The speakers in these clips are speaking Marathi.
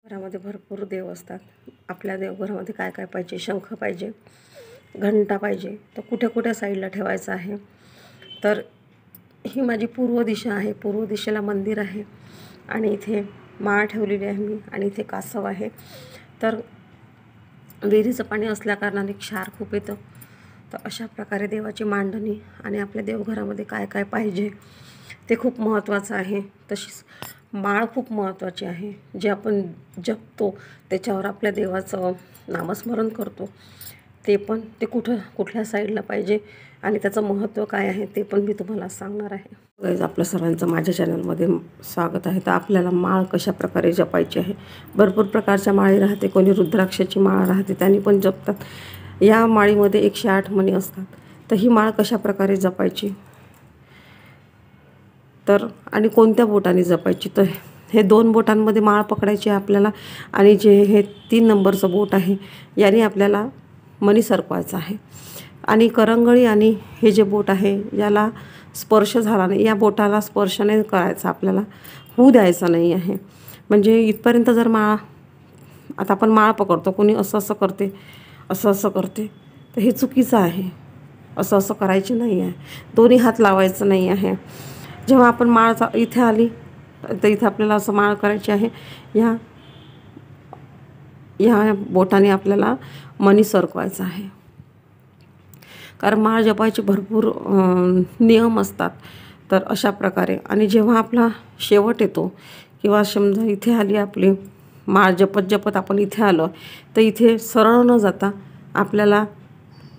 घरामध्ये भरपूर देव असतात. आपल्या देवघरामध्ये काय काय पाहिजे? शंख पाहिजे, घंटा पाहिजे. तर कुठे कुठे साईडला ठेवायचं आहे? तर ही माझी पूर्व दिशा आहे. पूर्व दिशेला मंदिर आहे आणि इथे माळ ठेवलेली आहे मी आणि इथे कासव आहे. तर विहिरीचं पाणी असल्याकारणाने क्षार खूप येतं. तर अशा प्रकारे देवाची मांडणी आणि आपल्या देवघरामध्ये काय काय पाहिजे ते खूप महत्त्वाचं आहे. तशीच माळ खूप महत्त्वाची आहे. जे आपण जपतो त्याच्यावर आपल्या देवाचं नामस्मरण करतो ते कुठल्या साईडला पाहिजे आणि त्याचं महत्त्व काय आहे ते पण मी तुम्हाला सांगणार आहे. गाईज, आपल्या सर्वांचं माझ्या चॅनलमध्ये स्वागत आहे. तर आपल्याला माळ कशा प्रकारे जपायची आहे? भरपूर प्रकारच्या माळी राहते. कोणी रुद्राक्षाची माळ राहते, त्यांनी पण जपतात. या माळीमध्ये 108 मणी असतात. तर ही माळ कशा प्रकारे जपायची तर आणि कोणत्या बोटाने जपायची? तर हे 2 बोटांमध्ये माळ पकडायची आपल्याला आणि जे हे 3 नंबरचं बोट आहे याने आपल्याला मणी सरकवायचा आहे. आणि करंगळी आणि हे जे बोट आहे याला स्पर्श झाला नाही, या बोटाला स्पर्श नाही करायचा, आपल्याला होऊ द्यायचा नाही आहे. म्हणजे इथपर्यंत जर माळ, आता आपण माळ पकडतो, कोणी असं असं करते, असं असं करते, तर हे चुकीचं आहे. असं असं करायचे नाही आहे. दोन्ही हात लावायचं नाही आहे. जेव्हा आपण माळ इथे आली तर इथे आपल्याला असं माळ करायची आहे. ह्या बोटाने आपल्याला मणी सरकवायचं आहे. कारण माळ जपायचे भरपूर नियम असतात. तर अशा प्रकारे आणि जेव्हा आपला शेवट येतो किंवा समजा इथे आली आपली माळ, जपत जपत आपण इथे आलो, तर इथे सरळ न जाता आपल्याला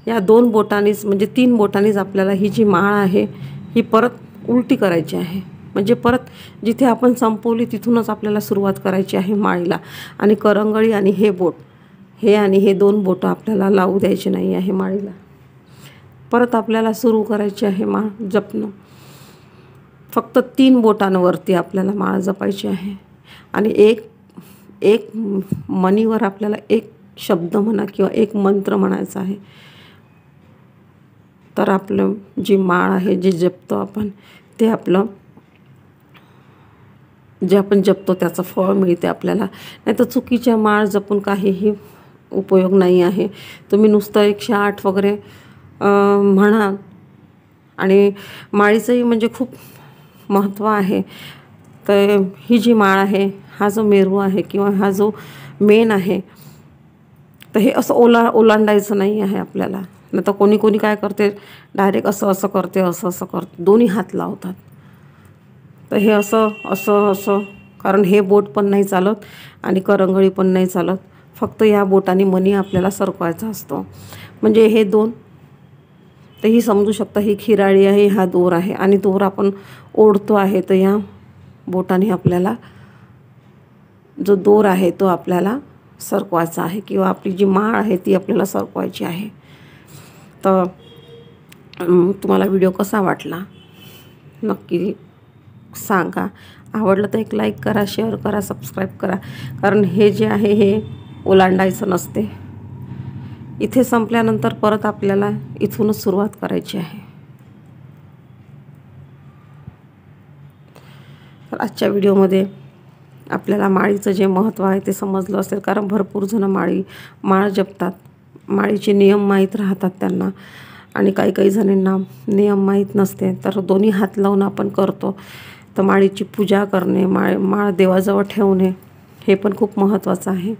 या 2 बोटांनीच म्हणजे 3 बोटांनीच आपल्याला ही जी माळ आहे ही परत उलटी करायची आहे. म्हणजे परत जिथे आपण संपवली तिथूनच आपल्याला सुरुवात करायची आहे माळीला. आणि करंगळी आणि हे बोट, हे आणि हे 2 बोटं आपल्याला लावू द्यायचे नाही आहे माळीला. परत आपल्याला सुरू करायची आहे माळ जपणं. फक्त 3 बोटांवरती आपल्याला माळ जपायची आहे. आणि एक मणीवर आपल्याला एक शब्द म्हणा किंवा एक मंत्र म्हणायचा आहे. तर आपलं जी माळ आहे, जे जपतो आपण, ते आपलं जे आपण जपतो त्याचं फळ मिळते आपल्याला. नाही तर चुकीच्या माळ जपून काहीही उपयोग नाही आहे. तुम्ही नुसतं 108 वगैरे म्हणा. आणि माळीचंही म्हणजे खूप महत्त्व आहे. तर ही जी माळ आहे, हा जो मेरू आहे किंवा हा जो मेन आहे, तर हे असं ओलांडायचं नाही आहे आपल्याला. नाही तर कोणी काय करते, डायरेक्ट असं असं करते, असं असं करते, दोन्ही हात लावतात. तर हे असं कारण हे बोट पण नाही चालत आणि करंगळी पण नाही चालत. फक्त या बोटाने मणी आपल्याला सरकवायचा असतो. म्हणजे हे 2, तर ही समजू शकता ही खिराळी आहे, हा दोर आहे आणि दोर आपण ओढतो आहे. तर या बोटाने आपल्याला जो दोर आहे तो आपल्याला सरकवायचा आहे किंवा आपली जी माळ आहे ती आपल्याला सरकवायची आहे. तर तुम्हाला व्हिडिओ कसा वाटला नक्की सांगा. आवडलं तर एक लाईक करा, शेअर करा, सबस्क्राईब करा. कारण हे जे आहे हे ओलांडायचं नसते. इथे संपल्यानंतर परत आपल्याला इथूनच सुरुवात करायची आहे. तर आजच्या व्हिडिओमध्ये आपल्याला माळीचं जे महत्त्व आहे ते समजलं असेल. कारण भरपूर जण माळ जपतात, माळीचे नियम माहीत राहतात त्यांना आणि काही जणांना नियम माहीत नसते. तर दोन्ही हात लावून आपण करतो. तर माळीची पूजा करणे, माळ देवाजवळ ठेवणे हे पण खूप महत्त्वाचं आहे.